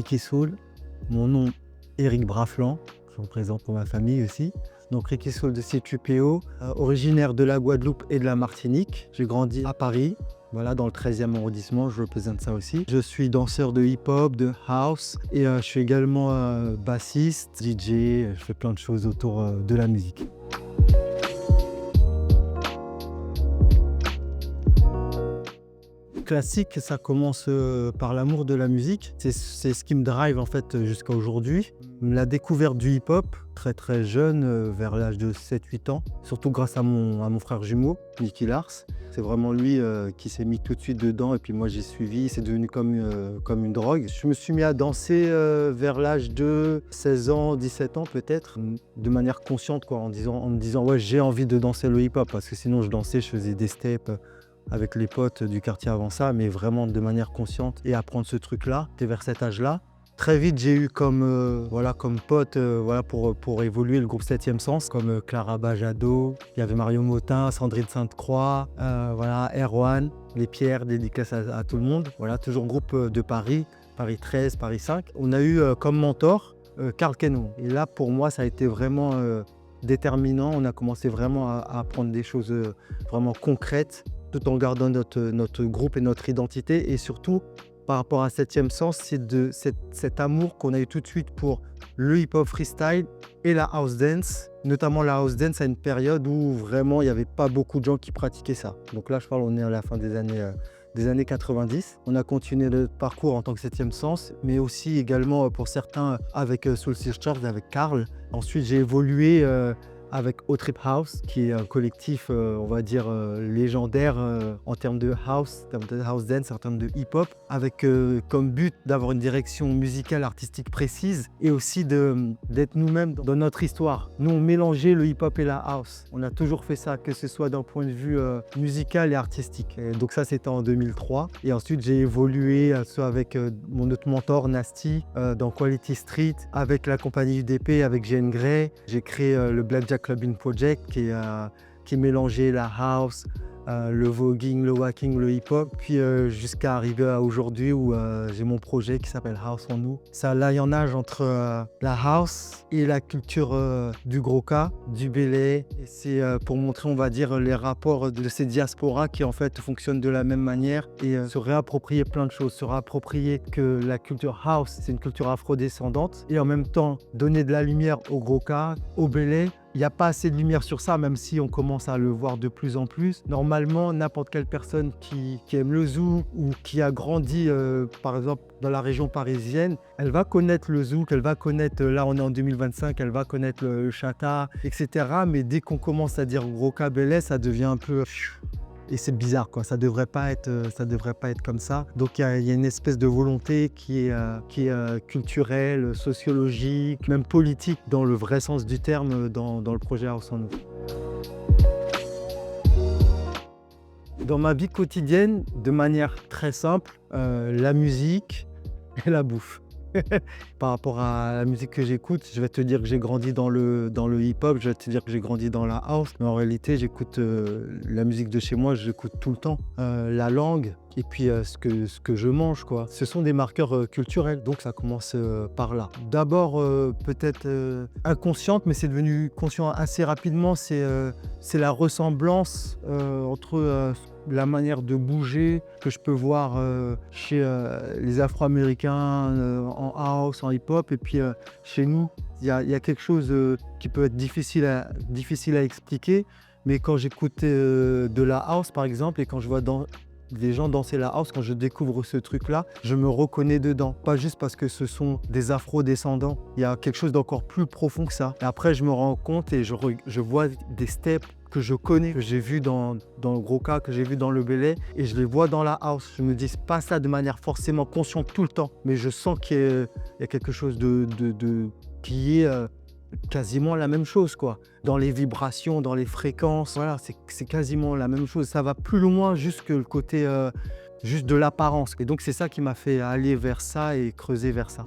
Ricky Soul. Mon nom, Éric Braflan. Je me présente pour ma famille aussi. Donc Ricky Soul de C3PO, originaire de la Guadeloupe et de la Martinique. J'ai grandi à Paris, voilà, dans le 13e arrondissement, je représente ça aussi. Je suis danseur de hip-hop, de house et je suis également bassiste, DJ, je fais plein de choses autour de la musique. Classique, ça commence par l'amour de la musique. C'est ce qui me drive en fait jusqu'à aujourd'hui. La découverte du hip-hop, très jeune, vers l'âge de 7-8 ans, surtout grâce à mon frère jumeau, Nicky Lars. C'est vraiment lui qui s'est mis tout de suite dedans et puis moi j'ai suivi, c'est devenu comme une drogue. Je me suis mis à danser vers l'âge de 16 ans, 17 ans peut-être, de manière consciente quoi, en me disant ouais j'ai envie de danser le hip-hop parce que sinon je dansais, je faisais des steps avec les potes du quartier avant ça, mais vraiment de manière consciente et apprendre ce truc-là, c'était vers cet âge-là. Très vite, j'ai eu comme pote pour évoluer le groupe 7e Sens, comme Clara Bajado, il y avait Mario Motin, Sandrine Sainte-Croix, Erwan, Les Pierres, dédicace à tout le monde. Voilà, toujours groupe de Paris, Paris 13, Paris 5. On a eu comme mentor Karl Kenon. Et là, pour moi, ça a été vraiment déterminant. On a commencé vraiment à apprendre des choses vraiment concrètes, tout en gardant notre groupe et notre identité. Et surtout, par rapport à 7e Sens, c'est cet amour qu'on a eu tout de suite pour le hip-hop freestyle et la house dance. Notamment la house dance à une période où vraiment il n'y avait pas beaucoup de gens qui pratiquaient ça. Donc là, on est à la fin des années 90. On a continué le parcours en tant que 7e Sens, mais aussi également pour certains avec Soul Searchers, avec Karl. Ensuite, j'ai évolué avec O-Trip House, qui est un collectif, on va dire, légendaire en termes de house dance, en termes de hip-hop, avec comme but d'avoir une direction musicale, artistique précise et aussi d'être nous-mêmes dans notre histoire. Nous, on mélangeait le hip-hop et la house. On a toujours fait ça, que ce soit d'un point de vue musical et artistique. Et donc ça, c'était en 2003. Et ensuite, j'ai évolué soit avec mon autre mentor, Nasty, dans Quality Street, avec la compagnie UDP, avec Jane Grey. J'ai créé le Blackjack Clubbing Project qui mélangeait la house, le voguing, le wacking, le hip-hop, puis jusqu'à arriver à aujourd'hui où j'ai mon projet qui s'appelle House en nous. C'est un lionnage entre la house et la culture du Gros-Cas, du Bélé. Et c'est pour montrer, on va dire, les rapports de ces diasporas qui en fait fonctionnent de la même manière et se réapproprier plein de choses, se réapproprier que la culture house, c'est une culture afrodescendante et en même temps donner de la lumière au Gros-Cas, au Bélé. Il n'y a pas assez de lumière sur ça, même si on commence à le voir de plus en plus. Normalement, n'importe quelle personne qui aime le zouk ou qui a grandi, par exemple, dans la région parisienne, elle va connaître le zouk, elle va connaître, là on est en 2025, elle va connaître le chata, etc. Mais dès qu'on commence à dire Gros-Cas Bélé, ça devient un peu... Et c'est bizarre, quoi. Ça devrait pas être comme ça. Donc il y a une espèce de volonté qui est culturelle, sociologique, même politique dans le vrai sens du terme dans le projet House en nous. Dans ma vie quotidienne, de manière très simple, la musique et la bouffe. Par rapport à la musique que j'écoute, je vais te dire que j'ai grandi dans le hip-hop, je vais te dire que j'ai grandi dans la house, mais en réalité, j'écoute la musique de chez moi, j'écoute tout le temps. La langue et puis ce que je mange, quoi. Ce sont des marqueurs culturels, donc ça commence par là. D'abord, peut-être inconsciente, mais c'est devenu conscient assez rapidement, c'est la ressemblance entre la manière de bouger que je peux voir chez les Afro-Américains en house, en hip-hop, et puis chez nous, il y a quelque chose qui peut être difficile à expliquer, mais quand j'écoute de la house par exemple, et quand je vois des gens danser la house, quand je découvre ce truc-là, je me reconnais dedans. Pas juste parce que ce sont des afro-descendants. Il y a quelque chose d'encore plus profond que ça. Et après, je me rends compte et je vois des steps que je connais, que j'ai vu dans le Gros-Cas, que j'ai vu dans le Bélé, et je les vois dans la house. Je me dis pas ça de manière forcément consciente tout le temps, mais je sens qu'il y a quelque chose qui est quasiment la même chose, quoi. Dans les vibrations, dans les fréquences, voilà, c'est quasiment la même chose. Ça va plus loin juste que le côté juste de l'apparence. Et donc c'est ça qui m'a fait aller vers ça et creuser vers ça.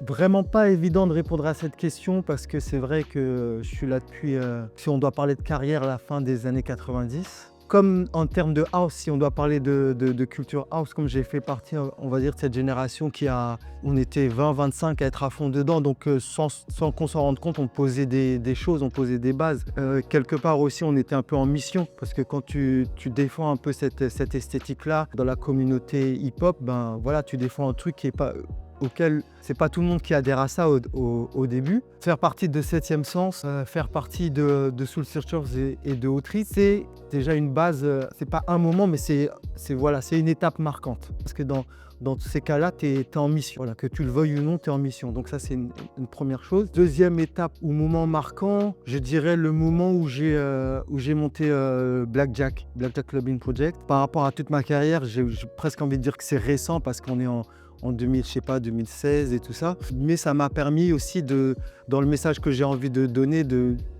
Vraiment pas évident de répondre à cette question parce que c'est vrai que je suis là depuis, si on doit parler de carrière, la fin des années 90. comme en termes de house, si on doit parler de culture house, comme j'ai fait partie, on va dire, de cette génération on était 20-25 à être à fond dedans, donc sans qu'on s'en rende compte, on posait des choses, on posait des bases. Quelque part aussi, on était un peu en mission, parce que quand tu défends un peu cette esthétique-là dans la communauté hip-hop, ben voilà, tu défends un truc qui est pas auquel c'est pas tout le monde qui adhère à ça au début. Faire partie de 7e Sens, faire partie de Soul Searchers et de Autry, c'est déjà une base, c'est pas un moment, mais c'est une étape marquante. Parce que dans ces cas-là, tu es en mission. Voilà, que tu le veuilles ou non, tu es en mission. Donc ça, c'est une première chose. Deuxième étape ou moment marquant, je dirais le moment où j'ai monté Blackjack Clubbing Project. Par rapport à toute ma carrière, j'ai presque envie de dire que c'est récent parce qu'on est en 2016 et tout ça. Mais ça m'a permis aussi dans le message que j'ai envie de donner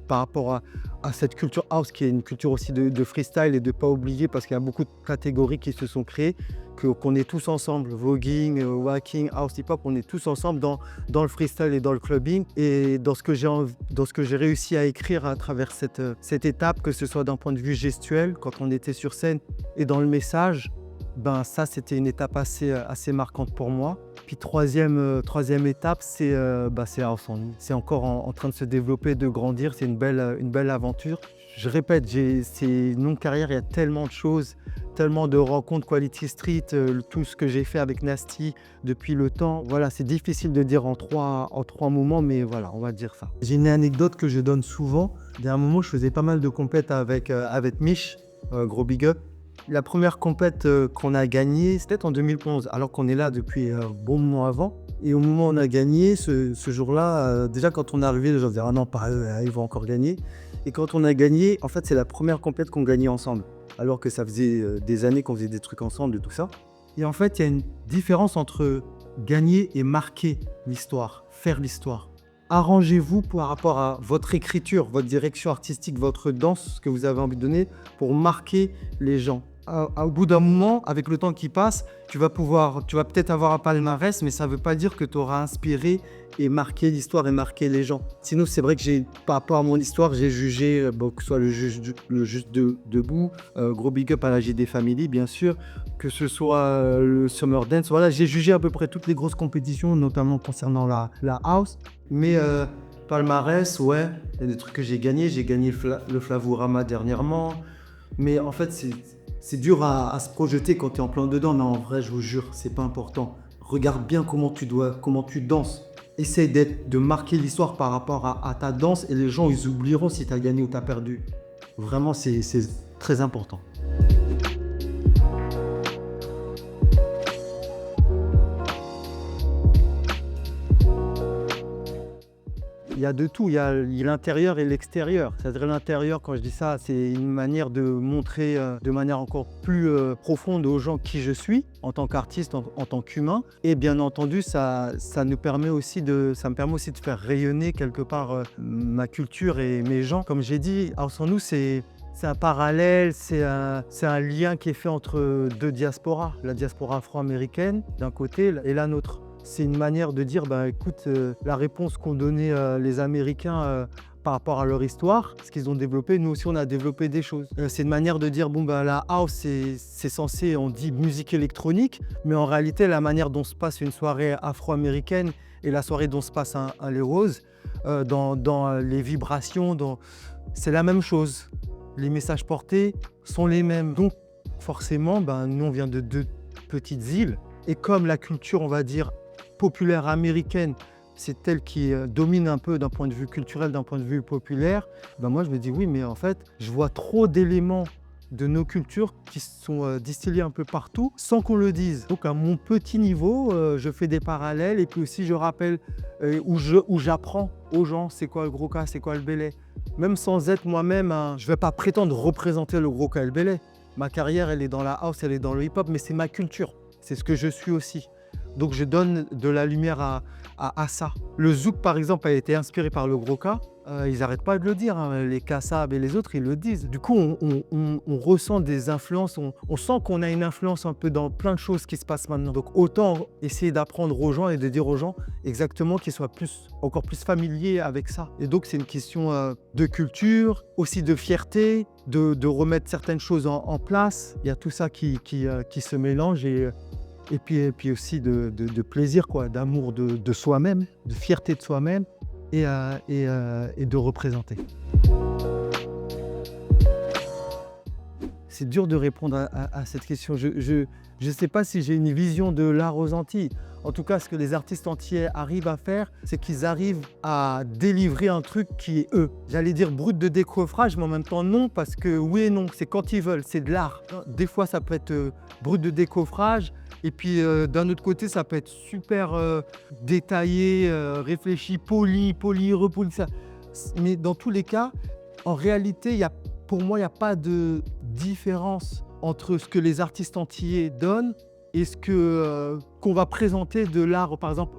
par rapport à cette culture house qui est une culture aussi de freestyle et de ne pas oublier parce qu'il y a beaucoup de catégories qui se sont créées, qu'on est tous ensemble, voguing, whacking, house, hip-hop, on est tous ensemble dans le freestyle et dans le clubbing et dans ce que j'ai réussi à écrire à travers cette étape, que ce soit d'un point de vue gestuel, quand on était sur scène et dans le message. Ben ça, c'était une étape assez marquante pour moi. Puis troisième étape, c'est House on Me. C'est encore en train de se développer, de grandir. C'est une belle aventure. Je répète, c'est une longue carrière. Il y a tellement de choses, tellement de rencontres Quality Street, tout ce que j'ai fait avec Nasty depuis le temps. Voilà, c'est difficile de dire en trois moments, mais voilà, on va dire ça. J'ai une anecdote que je donne souvent. Il y a un moment, je faisais pas mal de compètes avec Mich, gros big up. La première compète qu'on a gagnée, c'était en 2011, alors qu'on est là depuis un bon moment avant. Et au moment où on a gagné, ce jour-là, déjà quand on est arrivé, les gens disaient « Ah non, pas eux, ils vont encore gagner ». Et quand on a gagné, en fait, c'est la première compète qu'on gagnait ensemble. Alors que ça faisait des années qu'on faisait des trucs ensemble et tout ça. Et en fait, il y a une différence entre gagner et marquer l'histoire, faire l'histoire. Arrangez-vous par rapport à votre écriture, votre direction artistique, votre danse, ce que vous avez envie de donner pour marquer les gens. Au bout d'un moment, avec le temps qui passe, tu vas peut-être avoir un palmarès, mais ça ne veut pas dire que tu auras inspiré et marqué l'histoire et marqué les gens. Sinon, c'est vrai que par rapport à mon histoire, j'ai jugé, que ce soit le juge debout, gros big up à la JD Family, bien sûr, que ce soit le Summer Dance. Voilà, j'ai jugé à peu près toutes les grosses compétitions, notamment concernant la house. Mais palmarès, ouais, il y a des trucs que j'ai gagnés. J'ai gagné le Flavorama dernièrement. Mais en fait, c'est dur à se projeter quand tu es en plein dedans. Mais en vrai, je vous jure, c'est pas important. Regarde bien comment tu danses. Essaye de marquer l'histoire par rapport à ta danse et les gens, ils oublieront si tu as gagné ou tu as perdu. Vraiment, c'est très important. Il y a de tout, il y a l'intérieur et l'extérieur. C'est-à-dire l'intérieur, quand je dis ça, c'est une manière de montrer de manière encore plus profonde aux gens qui je suis en tant qu'artiste, en tant qu'humain. Et bien entendu, ça me permet aussi de faire rayonner quelque part ma culture et mes gens. Comme j'ai dit, House on Nous, c'est un parallèle, c'est un lien qui est fait entre deux diasporas. La diaspora afro-américaine d'un côté et la nôtre. C'est une manière de dire, écoute, la réponse qu'ont donnée les Américains par rapport à leur histoire, ce qu'ils ont développé, nous aussi on a développé des choses. C'est une manière de dire, la house c'est censé, on dit musique électronique, mais en réalité la manière dont se passe une soirée afro-américaine et la soirée dont se passe un Les Roses, dans les vibrations, c'est la même chose. Les messages portés sont les mêmes. Donc forcément, nous on vient de deux petites îles, et comme la culture, on va dire, populaire américaine, c'est elle qui domine un peu d'un point de vue culturel, d'un point de vue populaire, moi je me dis oui, mais en fait, je vois trop d'éléments de nos cultures qui sont distillés un peu partout sans qu'on le dise. Donc à mon petit niveau, je fais des parallèles et puis aussi je rappelle où j'apprends aux gens c'est quoi le gros cas, c'est quoi le belay. Même sans être moi-même, je ne vais pas prétendre représenter le gros cas et le belay. Ma carrière, elle est dans la house, elle est dans le hip-hop, mais c'est ma culture. C'est ce que je suis aussi. Donc je donne de la lumière à ça. Le zouk, par exemple, a été inspiré par le gros cas. Ils n'arrêtent pas de le dire, hein, les Kassab et les autres, ils le disent. Du coup, on ressent des influences, on sent qu'on a une influence un peu dans plein de choses qui se passent maintenant. Donc autant essayer d'apprendre aux gens et de dire aux gens exactement qu'ils soient encore plus familiers avec ça. Et donc c'est une question de culture, aussi de fierté, de remettre certaines choses en place. Il y a tout ça qui se mélange et puis aussi de plaisir, quoi, d'amour de soi-même, de fierté de soi-même et de représenter. C'est dur de répondre à cette question. Je ne sais pas si j'ai une vision de l'art aux Antilles. En tout cas, ce que les artistes antillais arrivent à faire, c'est qu'ils arrivent à délivrer un truc qui est eux. J'allais dire brut de décoffrage, mais en même temps non, parce que oui et non, c'est quand ils veulent, c'est de l'art. Des fois, ça peut être brut de décoffrage, et puis d'un autre côté, ça peut être super détaillé, réfléchi, poli, repoli, ça. Mais dans tous les cas, en réalité, pour moi, il n'y a pas de différence entre ce que les artistes antillais donnent et ce qu'on va présenter de l'art, par exemple,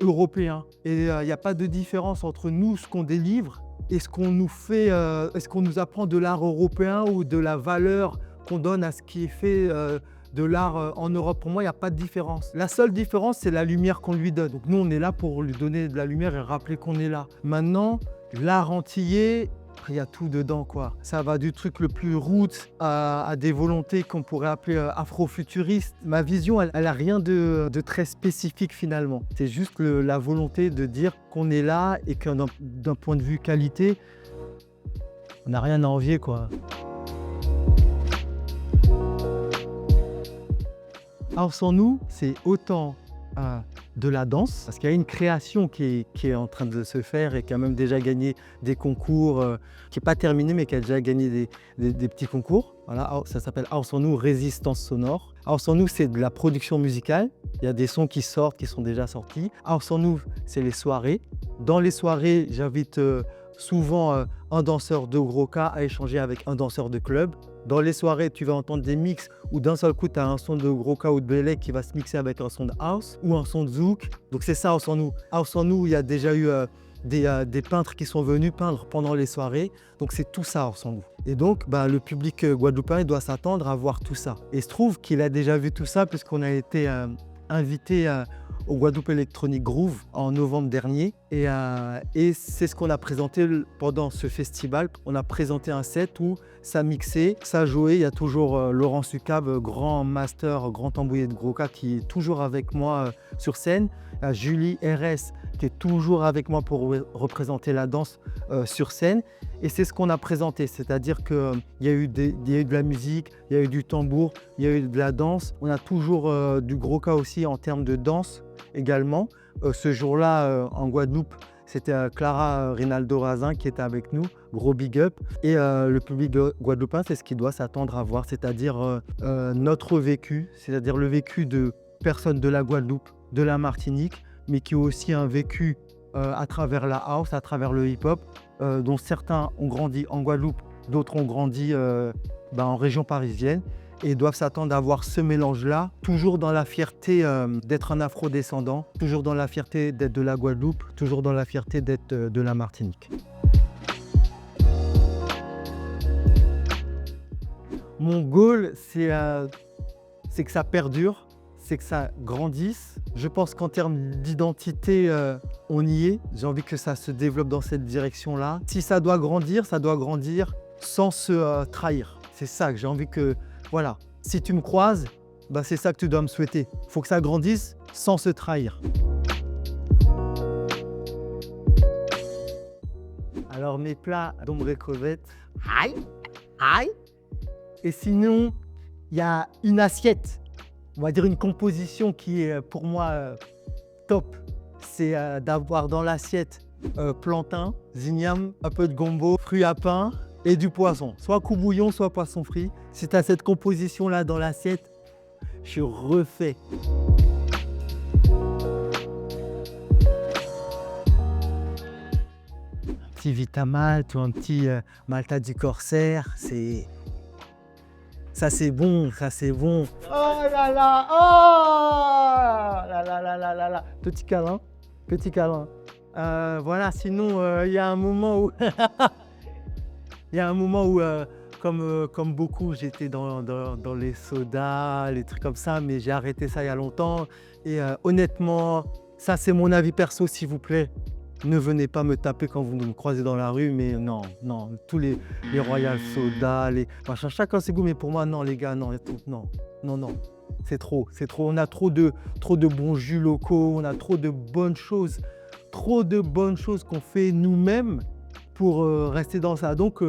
européen. Et il n'y a pas de différence entre nous, ce qu'on délivre, et ce qu'on nous fait, est-ce qu'on nous apprend de l'art européen ou de la valeur qu'on donne à ce qui est fait de l'art en Europe. Pour moi, il n'y a pas de différence. La seule différence, c'est la lumière qu'on lui donne. Donc nous, on est là pour lui donner de la lumière et rappeler qu'on est là. Maintenant, l'art antillais, il y a tout dedans, quoi. Ça va du truc le plus roots à des volontés qu'on pourrait appeler afrofuturistes. Ma vision, elle a rien de très spécifique finalement. C'est juste la volonté de dire qu'on est là et que d'un point de vue qualité, on n'a rien à envier, quoi. Alors sans nous, c'est autant de la danse, parce qu'il y a une création qui est en train de se faire et qui a même déjà gagné des concours, qui n'est pas terminé mais qui a déjà gagné des petits concours. Voilà, ça s'appelle Art sans nous, résistance sonore. Art sans nous, c'est de la production musicale. Il y a des sons qui sortent, qui sont déjà sortis. Art sans nous, c'est les soirées. Dans les soirées, j'invite souvent un danseur de gros cas à échanger avec un danseur de club. Dans les soirées, tu vas entendre des mix où d'un seul coup, tu as un son de gros cas ou de belek qui va se mixer avec un son de house ou un son de zouk. Donc c'est ça, House en nous. House en nous, il y a déjà eu des peintres qui sont venus peindre pendant les soirées. Donc c'est tout ça, House en nous. Et donc, le public guadeloupéen doit s'attendre à voir tout ça. Et il se trouve qu'il a déjà vu tout ça puisqu'on a été invité au Guadeloupe Electronic Groove en novembre dernier. Et c'est ce qu'on a présenté pendant ce festival. On a présenté un set où ça mixait, ça jouait. Il y a toujours Laurent Sucab, grand master, grand tambouiller de gros cas, qui est toujours avec moi sur scène. Julie RS, qui est toujours avec moi pour représenter la danse sur scène. Et c'est ce qu'on a présenté, c'est-à-dire qu'il y a eu de la musique, il y a eu du tambour, il y a eu de la danse. On a toujours du gros cas aussi en termes de danse également. Ce jour-là, en Guadeloupe, c'était Clara Rinaldo Razin qui était avec nous, gros big up. Et le public guadeloupéen, c'est ce qu'il doit s'attendre à voir, c'est-à-dire notre vécu, c'est-à-dire le vécu de personnes de la Guadeloupe, de la Martinique, mais qui ont aussi un vécu à travers la house, à travers le hip-hop, dont certains ont grandi en Guadeloupe, d'autres ont grandi en région parisienne et doivent s'attendre à voir ce mélange-là, toujours dans la fierté d'être un afro-descendant, toujours dans la fierté d'être de la Guadeloupe, toujours dans la fierté d'être de la Martinique. Mon goal, c'est que ça perdure, c'est que ça grandisse. Je pense qu'en termes d'identité, on y est. J'ai envie que ça se développe dans cette direction-là. Si ça doit grandir sans se trahir. C'est ça que j'ai envie que... Voilà, si tu me croises, c'est ça que tu dois me souhaiter. Il faut que ça grandisse sans se trahir. Alors mes plats d'ombre crevette, aïe, aïe. Et sinon, il y a une assiette, on va dire une composition qui est pour moi top. C'est d'avoir dans l'assiette plantain, zignam, un peu de gombo, fruits à pain et du poisson. Soit coup bouillon, soit poisson frit. Si tu as cette composition-là dans l'assiette, je suis refait. Un petit Vitamalt ou un petit Malta du Corsaire, c'est... Ça c'est bon, ça c'est bon. Oh là là, oh là là là là là là. Petit câlin, petit câlin. Voilà, sinon, il y a un moment où il y a un moment où, comme beaucoup, j'étais dans les sodas, les trucs comme ça, mais j'ai arrêté ça il y a longtemps et honnêtement, ça c'est mon avis perso, s'il vous plaît. Ne venez pas me taper quand vous me croisez dans la rue, mais non, non, tous les Royal Soda, les machin, chacun ses goûts, mais pour moi, non, les gars, non, non, non, non, c'est trop, c'est trop. On a trop de bons jus locaux, on a trop de bonnes choses qu'on fait nous-mêmes pour rester dans ça. Donc,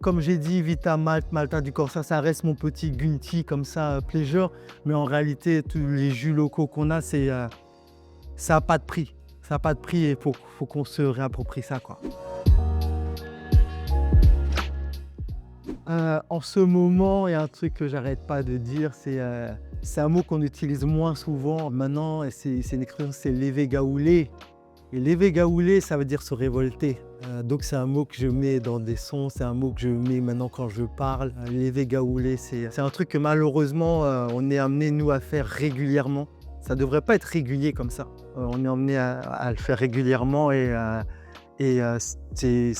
comme j'ai dit, Vita Malt, Malta du Corsa, ça reste mon petit Gunty comme ça, pleasure. Mais en réalité, tous les jus locaux qu'on a, ça n'a pas de prix. Ça n'a pas de prix et faut qu'on se réapproprie ça, quoi. En ce moment, il y a un truc que j'arrête pas de dire, c'est un mot qu'on utilise moins souvent maintenant et c'est une expression, c'est levé gaoulé. Et levé gaoulé, ça veut dire se révolter. Donc c'est un mot que je mets dans des sons, c'est un mot que je mets maintenant quand je parle. Levé gaoulé, c'est un truc que malheureusement, on est amené nous à faire régulièrement. Ça devrait pas être régulier comme ça. On est amené à le faire régulièrement et c'est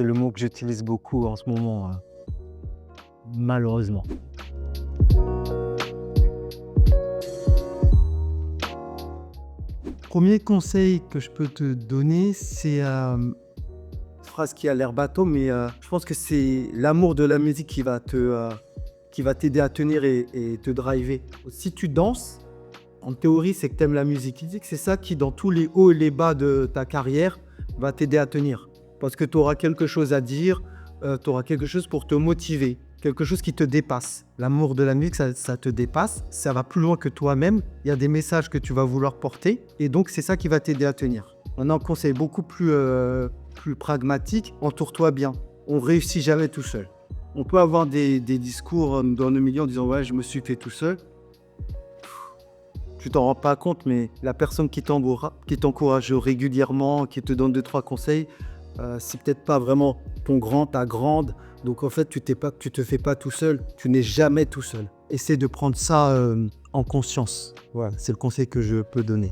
le mot que j'utilise beaucoup en ce moment, malheureusement. Premier conseil que je peux te donner, c'est une phrase qui a l'air bateau, mais je pense que c'est l'amour de la musique qui va t'aider à tenir et te driver. Si tu danses, en théorie, c'est que tu aimes la musique. Il dit que c'est ça qui, dans tous les hauts et les bas de ta carrière, va t'aider à tenir. Parce que tu auras quelque chose à dire, tu auras quelque chose pour te motiver, quelque chose qui te dépasse. L'amour de la musique, ça te dépasse, ça va plus loin que toi-même. Il y a des messages que tu vas vouloir porter et donc c'est ça qui va t'aider à tenir. Maintenant, un conseil beaucoup plus pragmatique, entoure-toi bien. On réussit jamais tout seul. On peut avoir des discours dans nos milieux en disant « ouais, je me suis fait tout seul ». Tu t'en rends pas compte, mais la personne qui t'encourage régulièrement, qui te donne 2-3 conseils, c'est peut-être pas vraiment ta grande. Donc en fait, tu te fais pas tout seul. Tu n'es jamais tout seul. Essaie de prendre ça en conscience. Voilà, c'est le conseil que je peux donner.